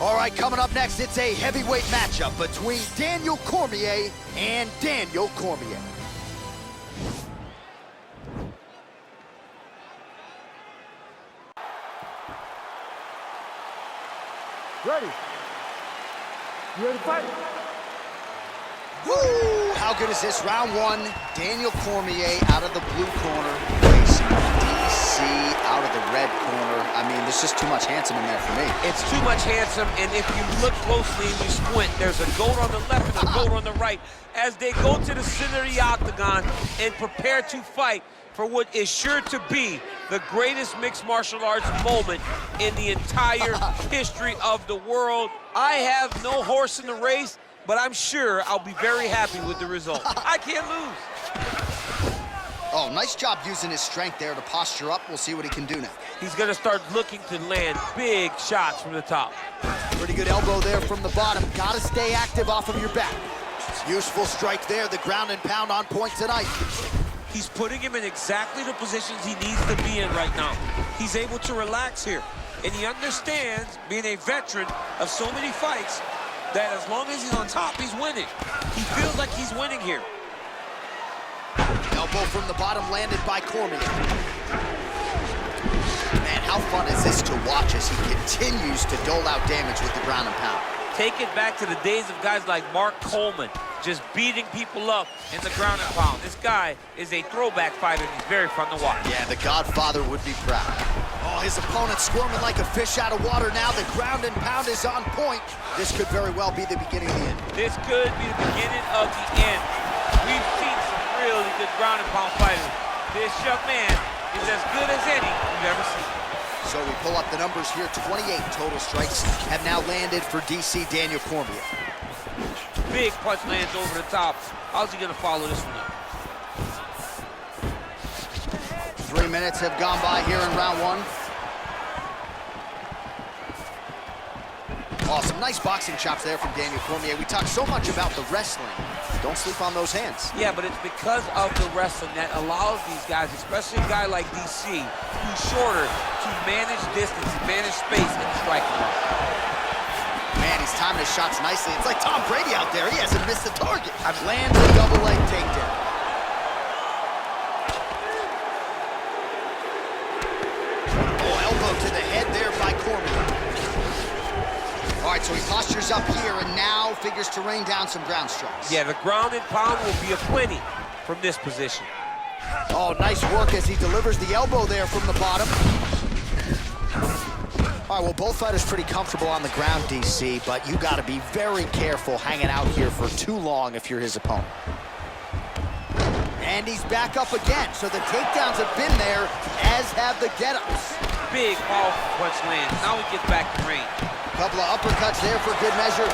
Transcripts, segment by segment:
All right, coming up next, it's a heavyweight matchup between Daniel Cormier and Daniel Cormier. Ready? You ready to fight? Woo! How good is this? Round one, Daniel Cormier out of the blue corner, facing DC out of the red corner. I mean, there's just too much handsome in there for me. It's too much handsome, and if you look closely and you squint, there's a goat on the left and a goat on the right. As they go to the center of the octagon and prepare to fight for what is sure to be the greatest mixed martial arts moment in the entire history of the world. I have no horse in the race, but I'm sure I'll be very happy with the result. I can't lose. Oh, nice job using his strength there to posture up. We'll see what he can do now. He's gonna start looking to land big shots from the top. Pretty good elbow there from the bottom. Gotta stay active off of your back. Useful strike there, the ground and pound on point tonight. He's putting him in exactly the positions he needs to be in right now. He's able to relax here, and he understands, being a veteran of so many fights, that as long as he's on top, he's winning. He feels like he's winning here. Elbow from the bottom landed by Cormier. Man, how fun is this to watch as he continues to dole out damage with the ground and pound. Take it back to the days of guys like Mark Coleman, just beating people up in the ground and pound. This guy is a throwback fighter, and he's very fun to watch. Yeah, the Godfather would be proud. Oh, his opponent squirming like a fish out of water now. The ground and pound is on point. This could very well be the beginning of the end. This could be the beginning of the end. We've seen some really good ground and pound fighters. This young man is as good as any we've ever seen. So we pull up the numbers here. 28 total strikes have now landed for DC Daniel Cormier. Big punch lands over the top. How's he gonna follow this one up? 3 minutes have gone by here in round one. Oh, some nice boxing chops there from Daniel Cormier. We talk so much about the wrestling. Don't sleep on those hands. Yeah, but it's because of the wrestling that allows these guys, especially a guy like DC, who's shorter, to manage distance, manage space, and strike them up. Man, he's timing his shots nicely. It's like Tom Brady out there. He hasn't missed the target. Lands a double leg takedown. Oh, elbow to the head there by Cormier. All right, so he postures up here and now figures to rain down some ground strikes. Yeah, the ground and pound will be aplenty from this position. Oh, nice work as he delivers the elbow there from the bottom. All right, well, both fighters pretty comfortable on the ground, DC, but you got to be very careful hanging out here for too long if you're his opponent. And he's back up again, so the takedowns have been there, as have the get-ups. Big, powerful punch lands. Now he gets back to range. Couple of uppercuts there for good measure.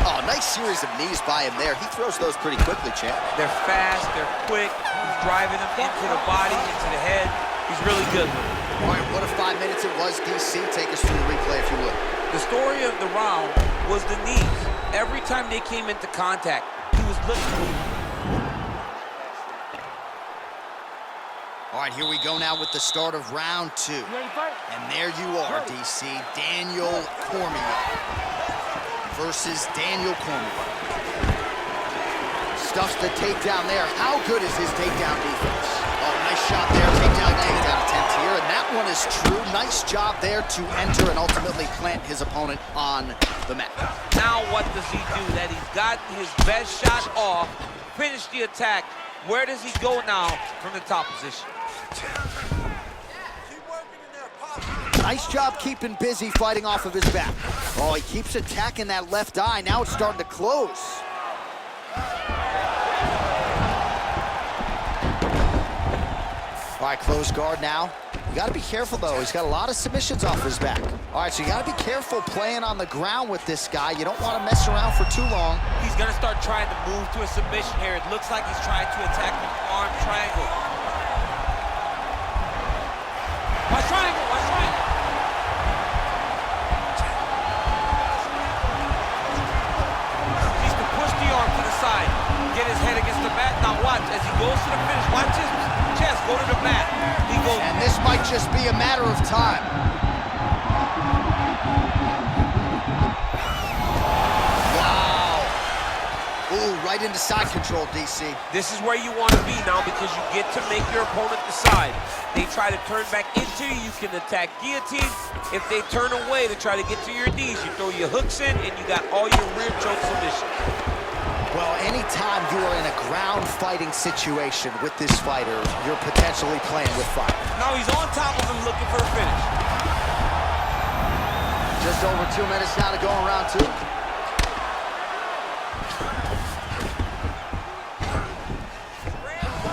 Oh, nice series of knees by him there. He throws those pretty quickly, champ. They're fast, they're quick. He's driving them into the body, into the head. He's really good with it. All right, what a 5 minutes it was, DC. Take us through the replay if you would. The story of the round was the knees. Every time they came into contact, he was looking. All right, here we go now with the start of round two. You ready to fight? And there you are, DC. Daniel Cormier versus Daniel Cormier. Stuffs the takedown there. How good is his takedown defense? Oh, nice shot there. Takedown attempt here, and that one is true. Nice job there to enter and ultimately plant his opponent on the mat. Now what does he do? That he's gotten his best shot off, finished the attack. Where does he go now from the top position? Nice job keeping busy fighting off of his back. Oh, he keeps attacking that left eye. Now it's starting to close. All right, close guard now. You got to be careful, though. He's got a lot of submissions off his back. All right, so you got to be careful playing on the ground with this guy. You don't want to mess around for too long. He's going to start trying to move to a submission here. It looks like he's trying to attack the arm triangle. Watch triangle, watch triangle. He's to push the arm to the side, get his head against the mat. Now watch, as he goes to the finish, watch his chest go to the mat. He goes. And this might just be a matter of time. right into side control, DC. This is where you want to be now because you get to make your opponent decide. They try to turn back into you, you can attack guillotine. If they turn away to try to get to your knees, you throw your hooks in and you got all your rear choke submissions. Well, anytime you are in a ground fighting situation with this fighter, you're potentially playing with fire. Now he's on top of him looking for a finish. Just over 2 minutes now to go in round 2.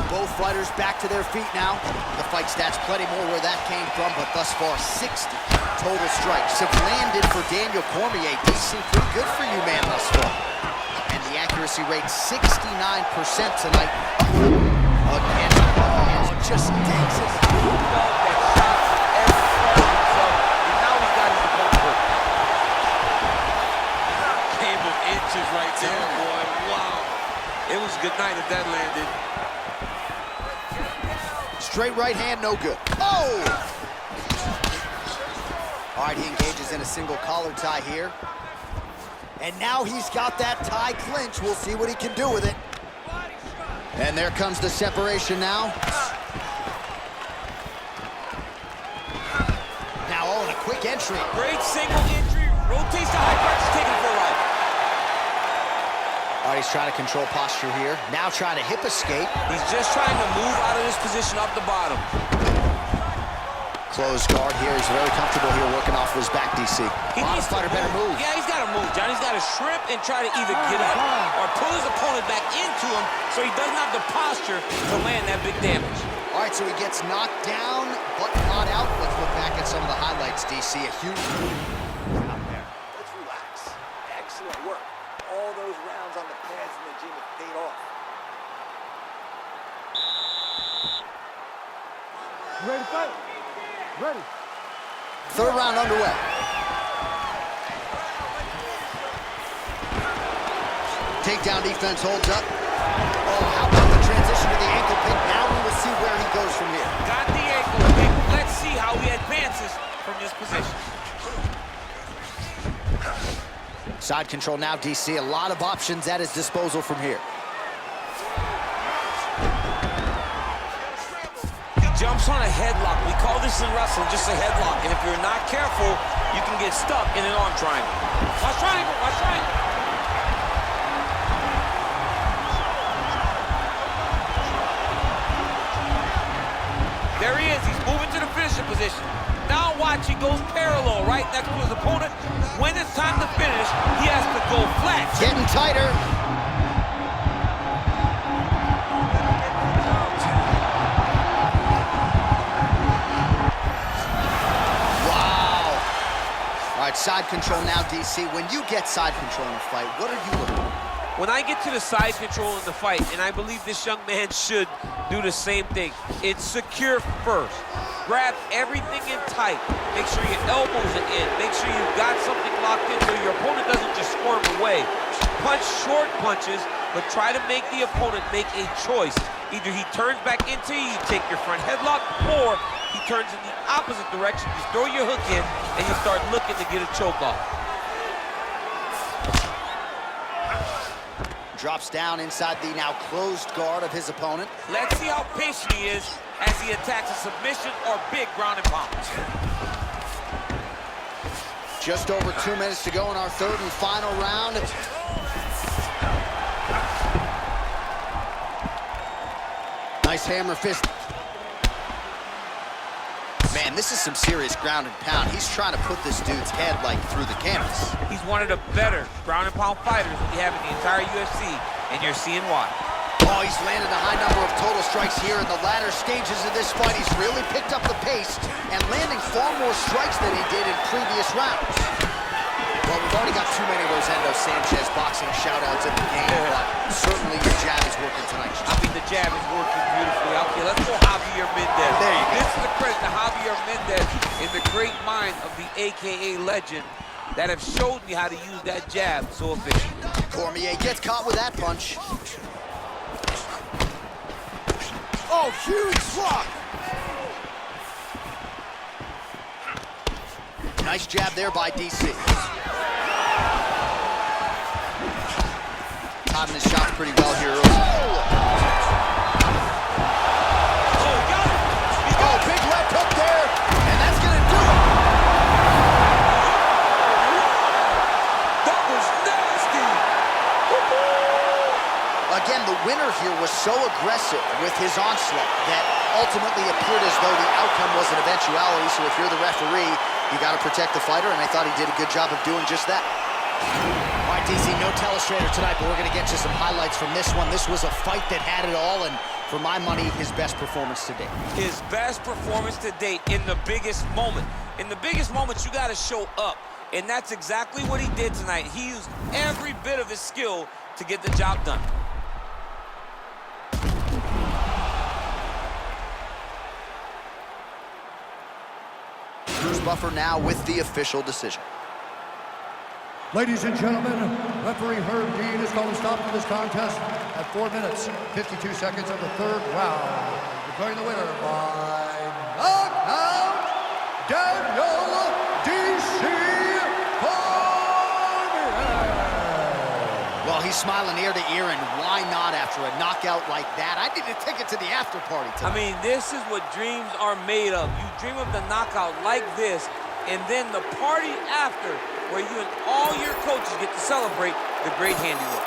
Both fighters back to their feet now. The fight stats plenty more where that came from, but thus far 60 total strikes have landed for Daniel Cormier. DC, pretty good for you, man, thus far. And the accuracy rate 69% tonight. Again, oh, just dings it. Right there, boy. Wow. It was a good night if that landed. Straight right hand, no good. Oh! All right, he engages in a single collar tie here. And now he's got that tie clinch. We'll see what he can do with it. And there comes the separation now. Now, oh, and a quick entry. Great single entry. Rotates the high punch, taking it for a ride. All right, he's trying to control posture here. Now trying to hip escape. He's just trying to move out of this position up the bottom. Closed guard here. He's very comfortable here working off of his back, DC. He needs fighter better move. Yeah, he's got to move, John. He's got to shrimp and try to either get up or pull his opponent back into him so he doesn't have the posture to land that big damage. All right, so he gets knocked down, but not out. Let's look back at some of the highlights, DC. A huge... Out there. Let's relax. Excellent work. All those rounds on the pads in the gym have paid off. You ready to fight? Ready. Third round underway. Takedown defense holds up. Oh, how about the transition to the ankle pick? Now we will see where he goes from here. Got the ankle pick. Let's see how he advances from this position. Side control now, DC. A lot of options at his disposal from here. He jumps on a headlock. We call this in wrestling just a headlock. And if you're not careful, you can get stuck in an arm triangle. Watch triangle, watch triangle. There he is. He's moving to the finishing position. Now watch, he goes parallel right next to his opponent. When it's time to finish, he has to go flat. Getting tighter. Wow. All right, side control now, DC. When you get side control in a fight, what are you looking for? When I get to the side control in the fight, and I believe this young man should do the same thing, it's secure first. Grab everything in tight. Make sure your elbows are in. Make sure you've got something locked in so your opponent doesn't just squirm away. Punch short punches, but try to make the opponent make a choice. Either he turns back into you, you take your front headlock, or he turns in the opposite direction. You throw your hook in, and you start looking to get a choke off. Drops down inside the now closed guard of his opponent. Let's see how patient he is as he attacks a submission or big ground and pound. Just over 2 minutes to go in our third and final round. Nice hammer fist. Man, this is some serious ground and pound. He's trying to put this dude's head like through the canvas. He's one of the better ground and pound fighters we have in the entire UFC, and you're seeing why. Oh, he's landed a high number of total strikes here in the latter stages of this fight. He's really picked up the pace and landing far more strikes than he did in previous rounds. Well, we've already got too many Rosendo Sanchez boxing shout-outs in the game, but certainly your jab is working tonight. I mean, the jab is working beautifully. Okay, let's go Javier Mendez. There you go. This is the credit to Javier Mendez and the great mind of the AKA legend that have showed me how to use that jab so efficiently. Cormier gets caught with that punch. Oh, huge block! Nice jab there by DC. timing his shots pretty well here early. Oh, big left hook there, and that's going to do it. That was nasty. Again, the winner here was so aggressive with his onslaught that ultimately appeared as though the outcome was an eventuality. So if you're the referee, you got to protect the fighter, and I thought he did a good job of doing just that. All right, DC, no telestrator tonight, but we're going to get you some highlights from this one. This was a fight that had it all, and for my money, his best performance to date. His best performance to date in the biggest moment. In the biggest moments, you got to show up, and that's exactly what he did tonight. He used every bit of his skill to get the job done. Bruce Buffer now with the official decision. Ladies and gentlemen, referee Herb Dean has called a stop to this contest at 4 minutes, 52 seconds of the third round. Declaring the winner by knockout, Daniel D.C. Cormier. Well, he's smiling ear to ear, and why not after a knockout like that? I need a ticket to the after party tonight. I mean, this is what dreams are made of. You dream of the knockout like this, and then the party after, where you and all your coaches get to celebrate the great handiwork.